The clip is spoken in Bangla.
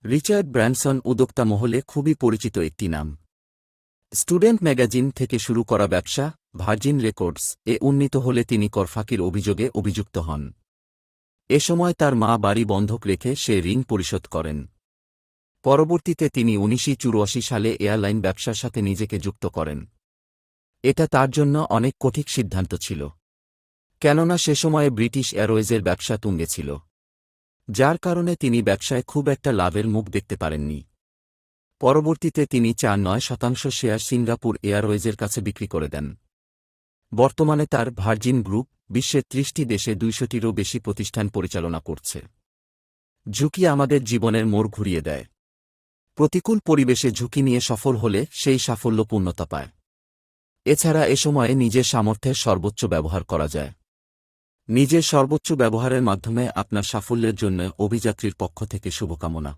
রিচার্ড ব্র্যানসন উদ্যোক্তা মহলে খুবই পরিচিত একটি নাম। স্টুডেন্ট ম্যাগাজিন থেকে শুরু করা ব্যবসা ভার্জিন রেকর্ডস এ উন্নীত হলে তিনি করফাকির অভিযোগে অভিযুক্ত হন। এ সময় তার মা বাড়ি বন্ধক রেখে সে ঋণ পরিশোধ করেন। পরবর্তীতে তিনি ১৯৮৪ সালে এয়ারলাইন ব্যবসার সাথে নিজেকে যুক্ত করেন। এটা তার জন্য অনেক কঠিন সিদ্ধান্ত ছিল, কেননা সে সময়ে ব্রিটিশ এয়ারওয়েজের ব্যবসা তুঙ্গে ছিল, যার কারণে তিনি ব্যবসায় খুব একটা লাভের মুখ দেখতে পারেননি। পরবর্তীতে তিনি ৪.৯% শেয়ার সিঙ্গাপুর এয়ারওয়েজের কাছে বিক্রি করে দেন। বর্তমানে তার ভার্জিন গ্রুপ বিশ্বের ৩০টি দেশে ২০০টিরও বেশি প্রতিষ্ঠান পরিচালনা করছে। ঝুঁকি আমাদের জীবনের মোড় ঘুরিয়ে দেয়। প্রতিকূল পরিবেশে ঝুঁকি নিয়ে সফল হলে সেই সাফল্য পূর্ণতা পায়। এছাড়া এ সময়ে নিজের সামর্থ্যের সর্বোচ্চ ব্যবহার করা যায়। নিজের সর্বোচ্চ ব্যবহারের মাধ্যমে আপনার সাফল্যের জন্য অভিযাত্রীর পক্ষ থেকে শুভকামনা।